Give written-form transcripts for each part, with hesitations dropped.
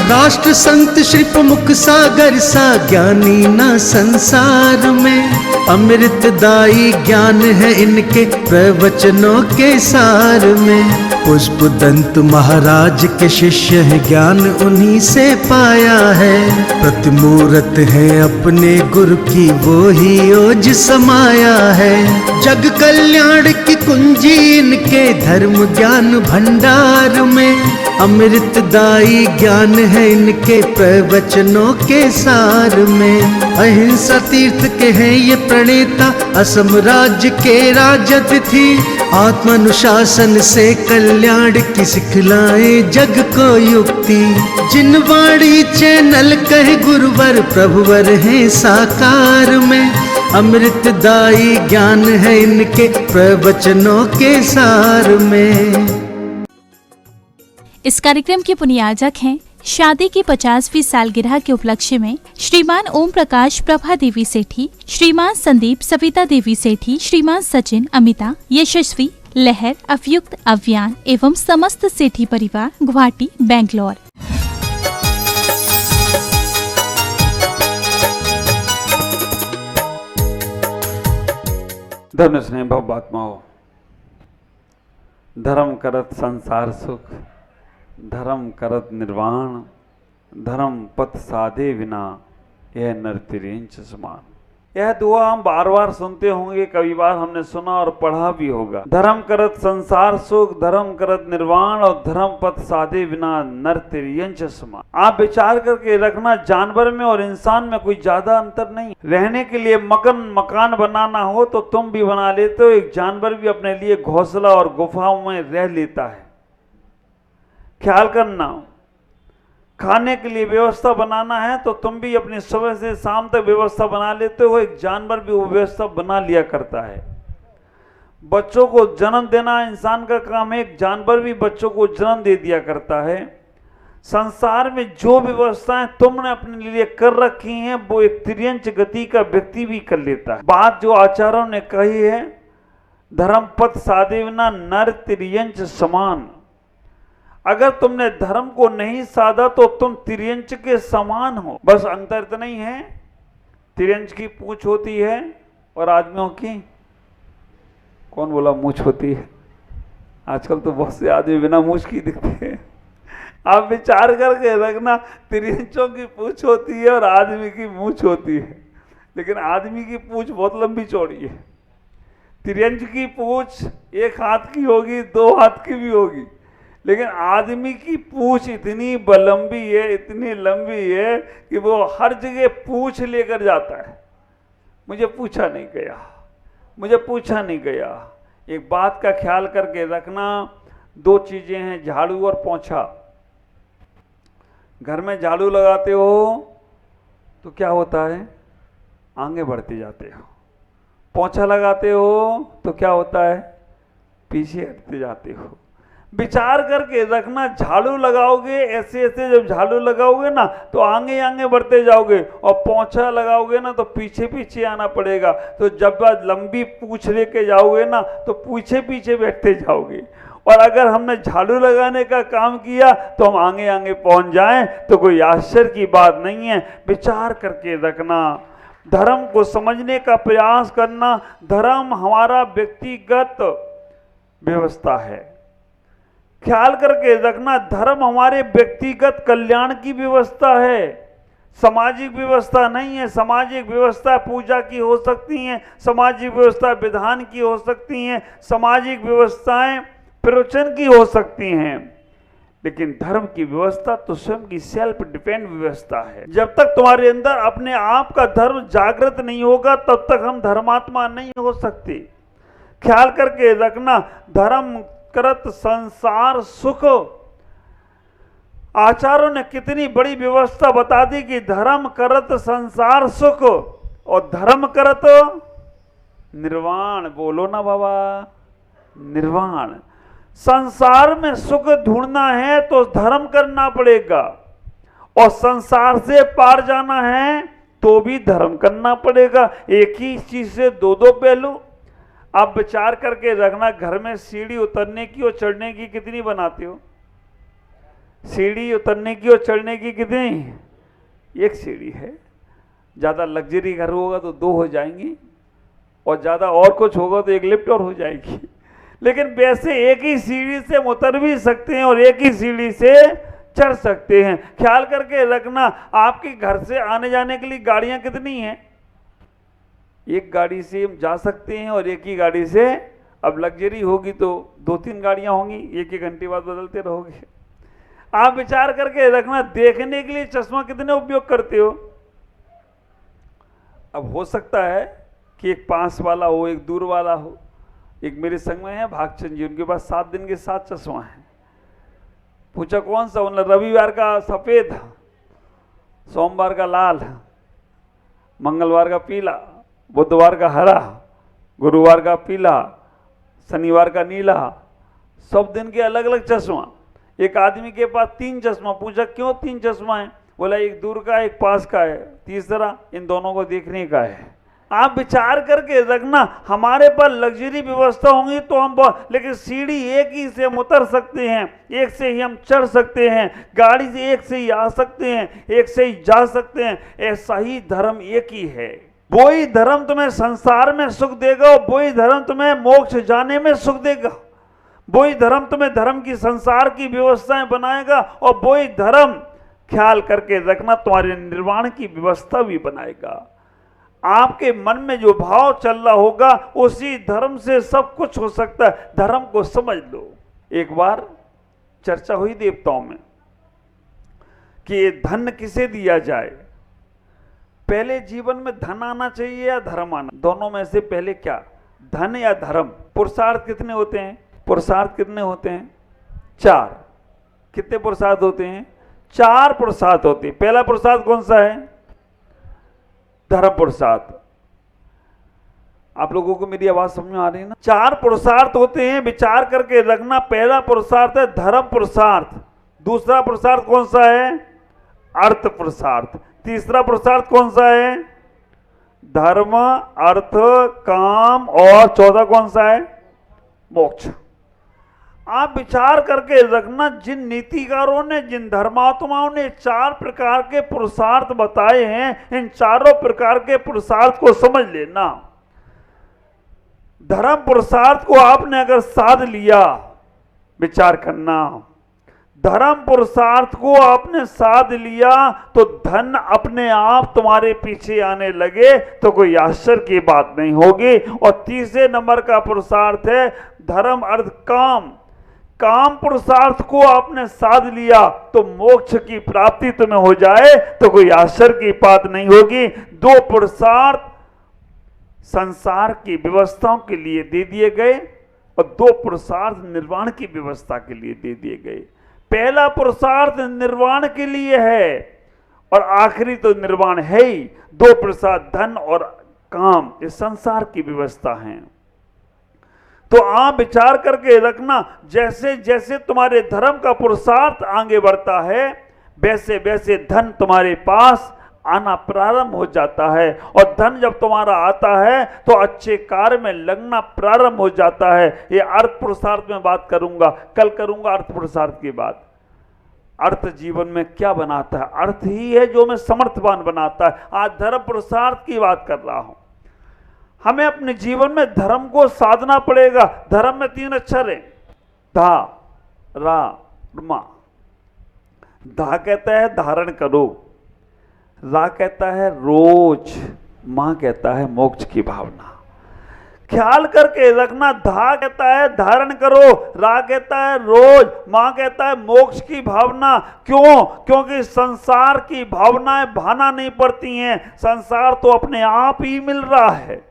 राष्ट्र संत श्री प्रमुख सागर सा ज्ञानी ना संसार में। अमृतदायी ज्ञान है इनके प्रवचनों के सार में। पुष्प दंत महाराज के शिष्य हैं, ज्ञान उन्हीं से पाया है। प्रतिमूर्त है अपने गुरु की, वो ही ओज समाया है। जग कल्याण की कुंजी इनके धर्म ज्ञान भंडार में। अमृतदायी ज्ञान है इनके प्रवचनों के सार में। अहिंसा तीर्थ के हैं ये प्रणेता, असम राज्य के राजतिथि। आत्मानुशासन से कल्याण की सिखलाए जग को युक्ति। जिनवाड़ी चैनल कहे गुरुवर प्रभुवर हैं साकार में। अमृतदायी ज्ञान है इनके प्रवचनों के सार में। इस कार्यक्रम के पुण्याजक हैं शादी की 50वीं सालगिरह के उपलक्ष्य में श्रीमान ओम प्रकाश प्रभा देवी सेठी, श्रीमान संदीप सविता देवी सेठी, श्रीमान सचिन अमिता यशस्वी लहर अवयुक्त अव्यान एवं समस्त सेठी परिवार गुवाहाटी बेंगलोर। धर्म स्नेह भव आत्माओं, धर्म करत संसार सुख, धर्म करत निर्वाण, धर्म पथ साधे बिना यह नर तिरेंच समान। यह दुआ हम बार बार सुनते होंगे, कई बार हमने सुना और पढ़ा भी होगा। धर्म करत संसार सुख, धर्म करत निर्वाण और धर्म पथ साधे बिना नर तिर्यंच समान। आप विचार करके रखना, जानवर में और इंसान में कोई ज्यादा अंतर नहीं। रहने के लिए मकान बनाना हो तो तुम भी बना लेते हो, एक जानवर भी अपने लिए घोंसला और गुफाओं में रह लेता है। ख्याल करना, खाने के लिए व्यवस्था बनाना है तो तुम भी अपनी सुबह से शाम तक व्यवस्था बना लेते हो, एक जानवर भी वो व्यवस्था बना लिया करता है। बच्चों को जन्म देना इंसान का काम है, एक जानवर भी बच्चों को जन्म दे दिया करता है। संसार में जो व्यवस्थाएं तुमने अपने लिए कर रखी हैं वो एक तिर्यंच गति का व्यक्ति भी कर लेता है। बात जो आचार्यों ने कही है, धर्म पथ साधे बिना नर तिर्यंच समान। अगर तुमने धर्म को नहीं साधा तो तुम तिर्यंच के समान हो। बस अंतर तो नहीं है, तिर्यंच की पूंछ होती है और आदमियों की कौन बोला मूंछ होती है। आजकल तो बहुत से आदमी बिना मूंछ की दिखते हैं। आप विचार करके रखना, तिर्यंचों की पूंछ होती है और आदमी की मूंछ होती है, लेकिन आदमी की पूंछ बहुत लंबी चौड़ी है। तिर्यंच की पूंछ एक हाथ की होगी, 2 हाथ की भी होगी, लेकिन आदमी की पूंछ इतनी लंबी है, इतनी लंबी है कि वो हर जगह पूंछ लेकर जाता है। मुझे पूछा नहीं गया, मुझे पूछा नहीं गया। एक बात का ख्याल करके रखना, 2 चीजें हैं, झाड़ू और पोंछा। घर में झाड़ू लगाते हो तो क्या होता है, आगे बढ़ते जाते हो। पोंछा लगाते हो तो क्या होता है, पीछे हटते जाते हो। विचार करके रखना, झाड़ू लगाओगे ऐसे ऐसे, जब झाड़ू लगाओगे ना तो आगे आगे बढ़ते जाओगे, और पोंछा लगाओगे ना तो पीछे पीछे आना पड़ेगा। तो जब लंबी पूंछ लेके जाओगे ना तो पीछे पीछे बैठते जाओगे। और अगर हमने झाड़ू लगाने का काम किया तो हम आगे आगे पहुंच जाएं तो कोई आश्चर्य की बात नहीं है। विचार करके रखना, धर्म को समझने का प्रयास करना। धर्म हमारा व्यक्तिगत व्यवस्था है। ख्याल करके रखना, धर्म हमारे व्यक्तिगत कल्याण की व्यवस्था है, सामाजिक व्यवस्था नहीं है। सामाजिक व्यवस्था पूजा की हो सकती हैं, सामाजिक व्यवस्था विधान की हो सकती हैं, सामाजिक व्यवस्थाएं प्रवचन की हो सकती हैं, लेकिन धर्म की व्यवस्था तो स्वयं की सेल्फ डिपेंड व्यवस्था है। जब तक तुम्हारे अंदर अपने आप का धर्म जागृत नहीं होगा तब तक हम धर्मात्मा नहीं हो सकते। ख्याल करके रखना, धर्म करत संसार सुख। आचार्यों ने कितनी बड़ी व्यवस्था बता दी कि धर्म करत संसार सुख और धर्म करत निर्वाण। बोलो ना बाबा, निर्वाण। संसार में सुख ढूंढना है तो धर्म करना पड़ेगा, और संसार से पार जाना है तो भी धर्म करना पड़ेगा। एक ही चीज से 2 पहलू। आप विचार करके रखना, घर में सीढ़ी उतरने की और चढ़ने की कितनी बनाते हो? सीढ़ी उतरने की और चढ़ने की कितनी? एक सीढ़ी है। ज़्यादा लग्जरी घर होगा तो 2 हो जाएंगी, और ज़्यादा और कुछ होगा तो एक लिफ्ट और हो जाएगी। लेकिन वैसे एक ही सीढ़ी से हम उतर भी सकते हैं और एक ही सीढ़ी से चढ़ सकते हैं। ख्याल करके रखना, आपके घर से आने जाने के लिए गाड़ियां कितनी हैं? एक गाड़ी से हम जा सकते हैं और एक ही गाड़ी से, अब लग्जरी होगी तो 2-3 गाड़ियां होंगी, एक एक घंटे बाद बदलते रहोगे। आप विचार करके रखना, देखने के लिए चश्मा कितने उपयोग करते हो? अब हो सकता है कि एक पास वाला हो, एक दूर वाला हो। एक मेरे संग में है भागचंद जी, उनके पास 7 दिन के 7 चश्मा है। पूछा कौन सा? उन्होंने रविवार का सफेद, सोमवार का लाल, मंगलवार का पीला, बुधवार का हरा, गुरुवार का पीला, शनिवार का नीला, सब दिन के अलग अलग चश्मा। एक आदमी के पास 3 चश्मा। पूछा क्यों 3 चश्मा है? बोला एक दूर का, एक पास का है, तीसरा इन दोनों को देखने का है। आप विचार करके रखना, हमारे पास लग्जरी व्यवस्था होंगी तो हम लेकिन सीढ़ी एक ही से हम उतर सकते हैं, एक से ही हम चढ़ सकते हैं, गाड़ी से एक से ही आ सकते हैं, एक से ही जा सकते हैं। ऐसा ही धर्म एक ही है। वही धर्म तुम्हें संसार में सुख देगा, वही धर्म तुम्हें मोक्ष जाने में सुख देगा। वही धर्म तुम्हें धर्म की संसार की व्यवस्थाएं बनाएगा, और वही धर्म, ख्याल करके रखना, तुम्हारे निर्वाण की व्यवस्था भी बनाएगा। आपके मन में जो भाव चल रहा होगा उसी धर्म से सब कुछ हो सकता है। धर्म को समझ लो। एक बार चर्चा हुई देवताओं में कि ये धन किसे दिया जाए। पहले जीवन में धन आना चाहिए या धर्म आना? दोनों में से पहले क्या, धन या धर्म? पुरुषार्थ कितने होते हैं? पुरुषार्थ कितने होते हैं? 4। कितने पुरुषार्थ होते हैं? 4 पुरुषार्थ होते हैं। पहला पुरुषार्थ कौन सा है? धर्म पुरुषार्थ। आप लोगों को मेरी आवाज समझ में आ रही है ना? 4 पुरुषार्थ होते हैं, विचार करके रखना। पहला पुरुषार्थ है धर्म पुरुषार्थ। दूसरा पुरुषार्थ कौन सा है? अर्थ पुरुषार्थ। तीसरा पुरुषार्थ कौन सा है? धर्म, अर्थ, काम, और चौथा कौन सा है? मोक्ष। आप विचार करके रखना, जिन नीतिकारों ने, जिन धर्मात्माओं ने 4 प्रकार के पुरुषार्थ बताए हैं, इन चारों प्रकार के पुरुषार्थ को समझ लेना। धर्म पुरुषार्थ को आपने अगर साध लिया, विचार करना, धर्म पुरुषार्थ को आपने साध लिया तो धन अपने आप तुम्हारे पीछे आने लगे तो कोई आश्चर्य की बात नहीं होगी। और तीसरे नंबर का पुरुषार्थ है धर्म, अर्थ, काम। काम पुरुषार्थ को आपने साध लिया तो मोक्ष की प्राप्ति तुम्हें हो जाए तो कोई आश्चर्य की बात नहीं होगी। 2 पुरुषार्थ संसार की व्यवस्थाओं के लिए दे दिए गए और 2 पुरुषार्थ निर्वाण की व्यवस्था के लिए दे दिए गए। पहला पुरुषार्थ निर्वाण के लिए है और आखिरी तो निर्वाण है ही। 2 पुरुषार्थ धन और काम, ये संसार की व्यवस्था है। तो आप विचार करके रखना, जैसे जैसे तुम्हारे धर्म का पुरुषार्थ आगे बढ़ता है वैसे वैसे धन तुम्हारे पास आना प्रारंभ हो जाता है। और धन जब तुम्हारा आता है तो अच्छे कार्य में लगना प्रारंभ हो जाता है। ये अर्थ पुरुषार्थ में बात करूंगा, कल करूंगा अर्थ पुरुषार्थ की बात। अर्थ जीवन में क्या बनाता है? अर्थ ही है जो हमें समर्थवान बनाता है। आज धर्म पुरुषार्थ की बात कर रहा हूं। हमें अपने जीवन में धर्म को साधना पड़ेगा। धर्म में 3 अक्षर हैं, धा, रा, मा। धा कहता है धारण करो, रा कहता है रोज, मां कहता है मोक्ष की भावना। ख्याल करके रखना, धा कहता है धारण करो, रा कहता है रोज, मां कहता है मोक्ष की भावना। क्यों? क्योंकि संसार की भावनाएं भाना नहीं पड़ती हैं। संसार तो अपने आप ही मिल रहा है।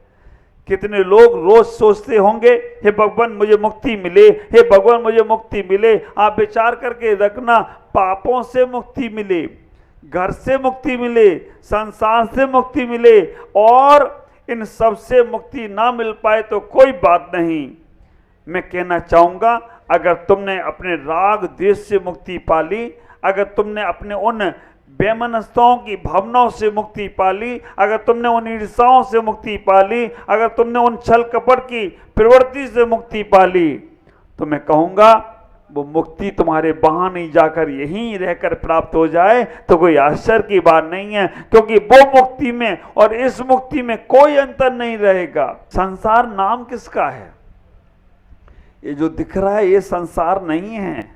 कितने लोग रोज सोचते होंगे हे भगवान मुझे मुक्ति मिले, हे भगवान मुझे मुक्ति मिले। आप विचार करके रखना, पापों से मुक्ति मिले, घर से मुक्ति मिले, संसार से मुक्ति मिले, और इन सब से मुक्ति ना मिल पाए तो कोई बात नहीं। मैं कहना चाहूंगा, अगर तुमने अपने राग द्वेष से मुक्ति पाली, अगर तुमने अपने उन बेमनस्ताओं की भावनाओं से मुक्ति पाली, अगर तुमने उन ईर्षाओं से मुक्ति पाली, अगर तुमने उन छल कपट की प्रवृत्ति से मुक्ति पाली, तो मैं कहूंगा वो मुक्ति तुम्हारे वहां नहीं जाकर यहीं रहकर प्राप्त हो जाए तो कोई आश्चर्य की बात नहीं है, क्योंकि वो मुक्ति में और इस मुक्ति में कोई अंतर नहीं रहेगा। संसार नाम किसका है? ये जो दिख रहा है ये संसार नहीं है।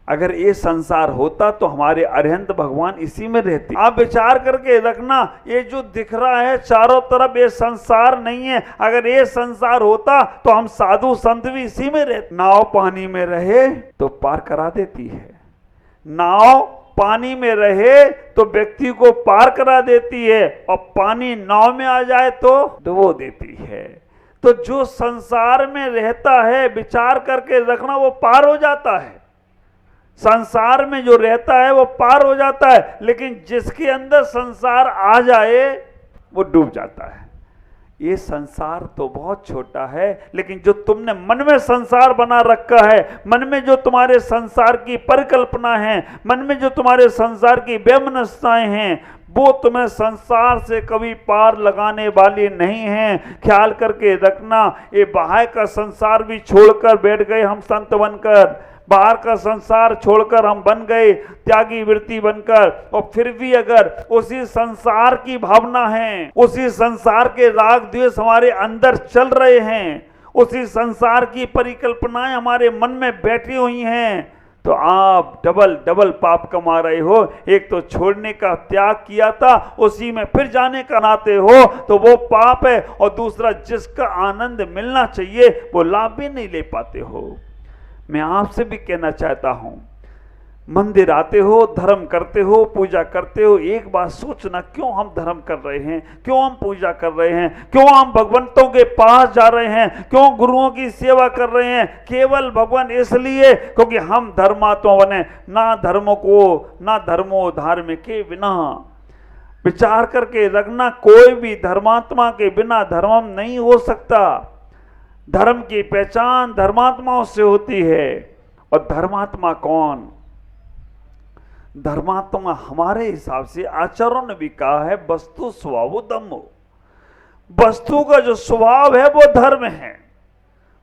अगर ये संसार होता तो हमारे अरिहंत भगवान इसी में रहते। आप विचार करके रखना, ये जो दिख रहा है चारों तरफ ये संसार नहीं है। अगर ये संसार होता तो हम साधु संत भी इसी में रहते। नाव पानी में रहे तो पार करा देती है, नाव पानी में रहे तो व्यक्ति को पार करा देती है, और पानी नाव में आ जाए तो डुबो देती है। तो जो संसार में रहता है, विचार करके रखना, वो पार हो जाता है। संसार में जो रहता है वो पार हो जाता है, लेकिन जिसके अंदर संसार आ जाए वो डूब जाता है। ये संसार तो बहुत छोटा है, लेकिन जो तुमने मन में संसार बना रखा है, मन में जो तुम्हारे संसार की परिकल्पना है, मन में जो तुम्हारे संसार की वैमनस्यताएं हैं, वो तुम्हें संसार से कभी पार लगाने वाली नहीं है। ख्याल करके रखना, ये बाहर का संसार भी छोड़कर बैठ गए हम संत बनकर, बाहर का संसार छोड़कर हम बन गए त्यागी वृत्ति बनकर, और फिर भी अगर उसी संसार की भावना है, उसी संसार के राग द्वेष हमारे अंदर चल रहे हैं, उसी संसार की परिकल्पनाएं हमारे मन में बैठी हुई हैं, तो आप डबल डबल पाप कमा रहे हो। एक तो छोड़ने का त्याग किया था, उसी में फिर जाने का नाते हो तो वो पाप है, और दूसरा जिसका आनंद मिलना चाहिए वो लाभ भी नहीं ले पाते हो। मैं आपसे भी कहना चाहता हूं, मंदिर आते हो, धर्म करते हो, पूजा करते हो, एक बात सोचना, क्यों हम धर्म कर रहे हैं, क्यों हम पूजा कर रहे हैं, क्यों हम भगवंतों के पास जा रहे हैं, क्यों गुरुओं की सेवा कर रहे हैं? केवल भगवान इसलिए क्योंकि हम धर्मात्मा बने। ना धर्मों को ना धर्मो धार्मिक के बिना। विचार करके रखना, कोई भी धर्मात्मा के बिना धर्म नहीं हो सकता। धर्म की पहचान धर्मात्माओं से होती है। और धर्मात्मा कौन? धर्मात्मा हमारे हिसाब से आचार्यों ने भी कहा है, वस्तु स्वभावो धम्मो। वस्तु का जो स्वभाव है वो धर्म है।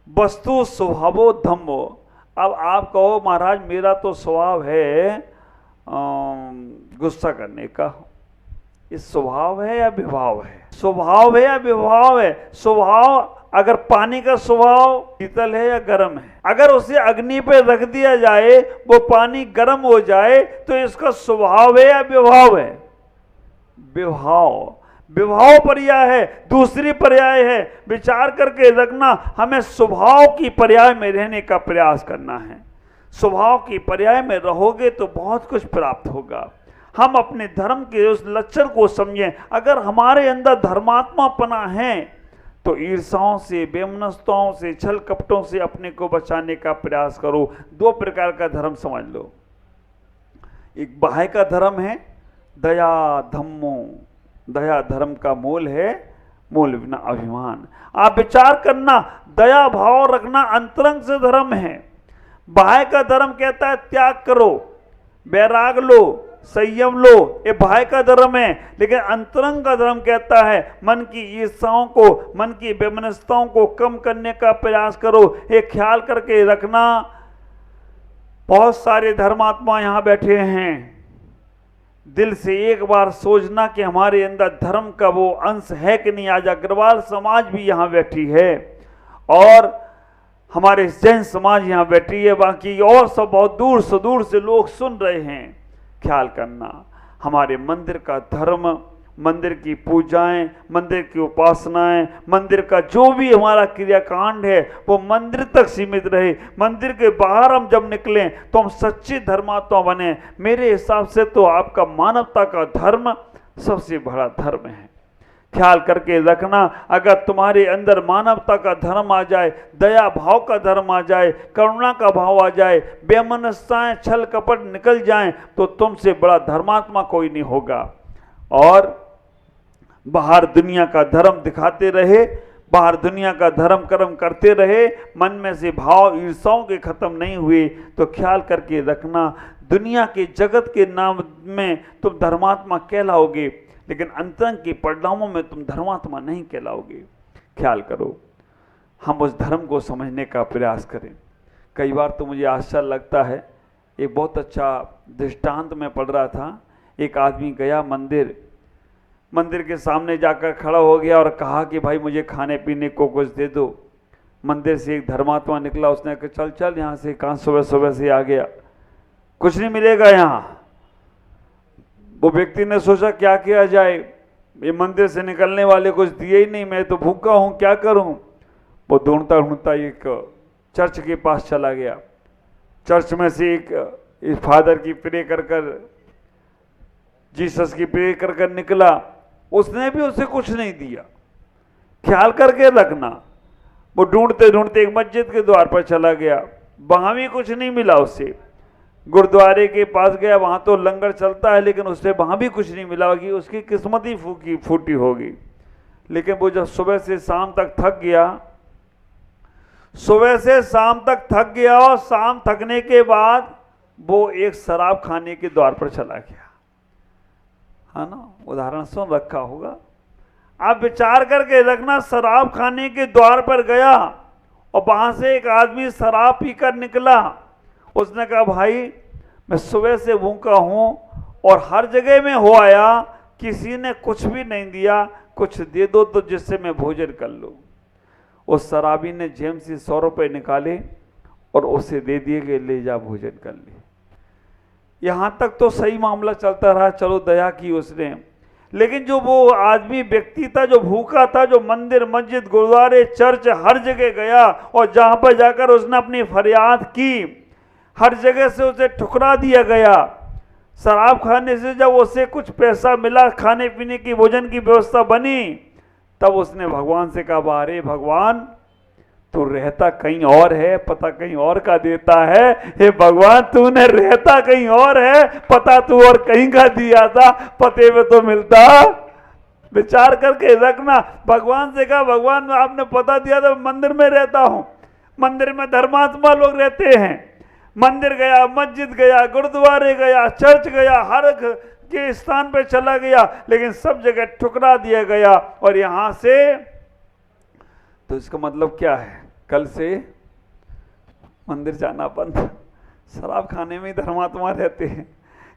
वस्तु स्वभावो धम्मो। अब आप कहो महाराज मेरा तो स्वभाव है गुस्सा करने का, ये स्वभाव है या विभाव है? स्वभाव है या विभाव है? स्वभाव, अगर पानी का स्वभाव शीतल है या गर्म है, अगर उसे अग्नि पे रख दिया जाए वो पानी गर्म हो जाए तो इसका स्वभाव है या विभाव है? विभाव। विभाव पर्याय है, दूसरी पर्याय है। विचार करके रखना, हमें स्वभाव की पर्याय में रहने का प्रयास करना है। स्वभाव की पर्याय में रहोगे तो बहुत कुछ प्राप्त होगा। हम अपने धर्म के उस लक्षण को समझें। अगर हमारे अंदर धर्मात्मापना है तो ईर्षाओं से, बेमनस्ताओं से, छल कपटों से अपने को बचाने का प्रयास करो। दो प्रकार का धर्म समझ लो। एक बाह्य का धर्म है दया धम्मो। दया धर्म का मूल है, मूल बिना अभिमान। आप विचार करना, दया भाव रखना अंतरंग से धर्म है। बाह्य का धर्म कहता है त्याग करो, वैराग लो, संयम लो, ये बाह्य का धर्म है। लेकिन अंतरंग का धर्म कहता है मन की ईर्षाओं को, मन की वैमनस्यताओं को कम करने का प्रयास करो। ये ख्याल करके रखना, बहुत सारे धर्मात्मा यहाँ बैठे हैं, दिल से एक बार सोचना कि हमारे अंदर धर्म का वो अंश है कि नहीं। आज अग्रवाल समाज भी यहाँ बैठी है और हमारे जैन समाज यहाँ बैठी है, बाकी और सब बहुत दूर से लोग सुन रहे हैं। ख्याल करना, हमारे मंदिर का धर्म, मंदिर की पूजाएं, मंदिर की उपासनाएं, मंदिर का जो भी हमारा क्रियाकांड है वो मंदिर तक सीमित रहे। मंदिर के बाहर हम जब निकलें तो हम सच्चे धर्मात्मा बने। मेरे हिसाब से तो आपका मानवता का धर्म सबसे बड़ा धर्म है। ख्याल करके रखना, अगर तुम्हारे अंदर मानवता का धर्म आ जाए, दया भाव का धर्म आ जाए, करुणा का भाव आ जाए, बेमनस्यताएं, छल कपट निकल जाएं, तो तुमसे बड़ा धर्मात्मा कोई नहीं होगा। और बाहर दुनिया का धर्म दिखाते रहे, बाहर दुनिया का धर्म कर्म करते रहे, मन में से भाव ईर्षाओं के खत्म नहीं हुए, तो ख्याल करके रखना, दुनिया के जगत के नाम में तुम धर्मात्मा कहलाओगे, लेकिन अंतरंग के परिणामों में तुम धर्मात्मा नहीं कहलाओगे। ख्याल करो, हम उस धर्म को समझने का प्रयास करें। कई बार तो मुझे आश्चर्य लगता है। एक बहुत अच्छा दृष्टांत में पढ़ रहा था। एक आदमी गया मंदिर के सामने जाकर खड़ा हो गया और कहा कि भाई मुझे खाने पीने को कुछ दे दो। मंदिर से एक धर्मात्मा निकला, उसने कहा चल चल यहाँ से, कहाँ सुबह सुबह से आ गया, कुछ नहीं मिलेगा यहाँ। वो व्यक्ति ने सोचा क्या किया जाए, ये मंदिर से निकलने वाले कुछ दिए ही नहीं, मैं तो भूखा हूँ, क्या करूँ। वो ढूंढता ढूंढता एक चर्च के पास चला गया। चर्च में से एक फादर की प्रे कर जीसस की प्रे कर निकला। उसने भी उसे कुछ नहीं दिया। ख्याल करके रखना, वो ढूंढते ढूंढते एक मस्जिद के द्वार पर चला गया, वहां भी कुछ नहीं मिला उसे। गुरुद्वारे के पास गया, वहां तो लंगर चलता है, लेकिन उससे वहां भी कुछ नहीं मिला कि उसकी किस्मत ही फूटी होगी। लेकिन वो जब सुबह से शाम तक थक गया, सुबह से शाम तक थक गया, और शाम थकने के बाद वो एक शराब खाने के द्वार पर चला गया। है ना, उदाहरण सुन रखा होगा। आप विचार करके रखना, शराब खाने के द्वार पर गया और वहां से एक आदमी शराब पीकर निकला। उसने कहा भाई मैं सुबह से भूखा हूं और हर जगह में हो आया, किसी ने कुछ भी नहीं दिया, कुछ दे दो तो जिससे मैं भोजन कर लूं। उस शराबी ने जेब से 100 रुपये निकाले और उसे दे दिए कि ले जा भोजन कर ले। यहां तक तो सही मामला चलता रहा, चलो दया की उसने। लेकिन जो वो आदमी व्यक्ति था जो भूखा था, जो मंदिर मस्जिद गुरुद्वारे चर्च हर जगह गया और जहां पर जाकर उसने अपनी फरियाद की, हर जगह से उसे ठुकरा दिया गया। शराब खाने से जब उसे कुछ पैसा मिला, खाने पीने की भोजन की व्यवस्था बनी, तब उसने भगवान से कहा अरे भगवान तू रहता कहीं और है, पता कहीं और का देता है। हे भगवान तूने रहता कहीं और है, पता तू और कहीं का दिया था, पते में तो मिलता। विचार करके रखना। भगवान से कहा भगवान आपने पता दिया था, मंदिर में रहता हूं, मंदिर में धर्मात्मा लोग रहते हैं। मंदिर गया, मस्जिद गया, गुरुद्वारे गया, चर्च गया, हर के स्थान पे चला गया, लेकिन सब जगह ठुकरा दिया गया। और यहां से तो इसका मतलब क्या है, कल से मंदिर जाना बंद, शराब खाने में धर्मात्मा रहते हैं।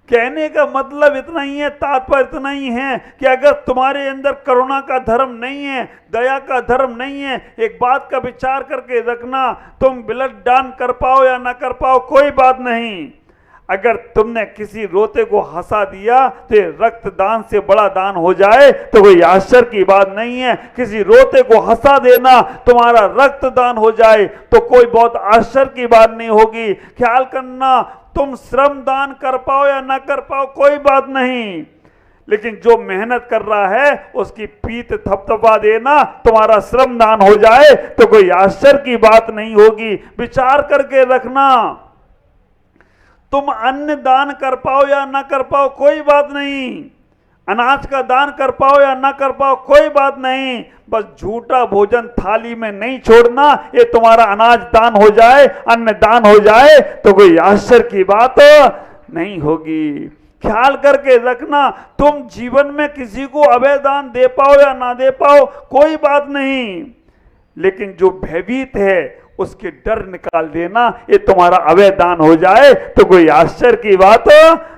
कहने का मतलब इतना ही है, तात्पर्य इतना ही है कि अगर तुम्हारे अंदर करुणा का धर्म नहीं है, दया का धर्म नहीं है, एक बात का विचार करके रखना, तुम ब्लड दान कर पाओ या ना कर पाओ कोई बात नहीं। अगर तुमने किसी रोते को हंसा दिया तो रक्तदान से बड़ा दान हो जाए तो कोई आश्चर्य की बात नहीं है। किसी रोते को हंसा देना, तुम्हारा रक्तदान हो जाए तो कोई बहुत आश्चर्य की बात नहीं होगी। ख्याल करना, तुम श्रम दान कर पाओ या ना कर पाओ कोई बात नहीं, लेकिन जो मेहनत कर रहा है उसकी पीठ थपथपा देना, तुम्हारा श्रम दान हो जाए तो कोई आश्चर्य की बात नहीं होगी। विचार करके रखना, तुम अन्न दान कर पाओ या ना कर पाओ कोई बात नहीं, अनाज का दान कर पाओ या ना कर पाओ कोई बात नहीं, बस झूठा भोजन थाली में नहीं छोड़ना। ये तुम्हारा अनाज दान हो जाए, अन्न दान हो जाए तो कोई आश्चर्य की बात नहीं होगी। ख्याल करके रखना, तुम जीवन में किसी को अभय दान दे पाओ या ना दे पाओ कोई बात नहीं, लेकिन जो भयभीत है उसके डर निकाल देना, ये तुम्हारा अभय दान हो जाए तो कोई आश्चर्य की बात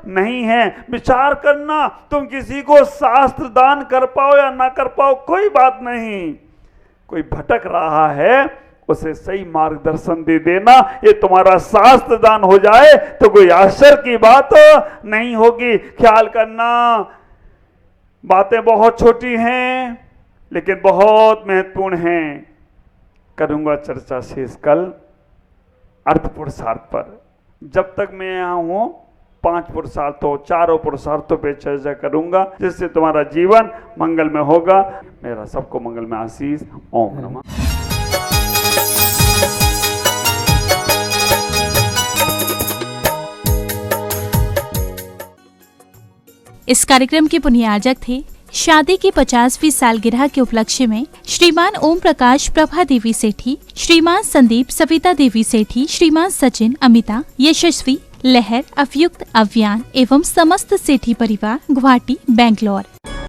नहीं है। विचार करना, तुम किसी को शास्त्र दान कर पाओ या ना कर पाओ कोई बात नहीं, कोई भटक रहा है उसे सही मार्गदर्शन दे देना, ये तुम्हारा शास्त्र दान हो जाए तो कोई आश्चर्य की बात नहीं होगी। ख्याल करना, बातें बहुत छोटी हैं लेकिन बहुत महत्वपूर्ण हैं। करूंगा चर्चा शेष कल अर्थ पुरुषार्थ पर। जब तक मैं यहाँ हूँ 5 पुरुषार्थों, 4 पुरुषार्थों पे चर्चा करूंगा, जिससे तुम्हारा जीवन मंगलमय होगा। मेरा सबको मंगलमय आशीष। ओम नमः। इस कार्यक्रम के पुण्यार्जक थे शादी की 50वीं सालगिरह के उपलक्ष्य में श्रीमान ओम प्रकाश प्रभा देवी सेठी, श्रीमान संदीप सविता देवी सेठी, श्रीमान सचिन, अमिता, यशस्वी, लहर, अवयुक्त, अव्यान एवं समस्त सेठी परिवार, गुवाहाटी, बेंगलोर।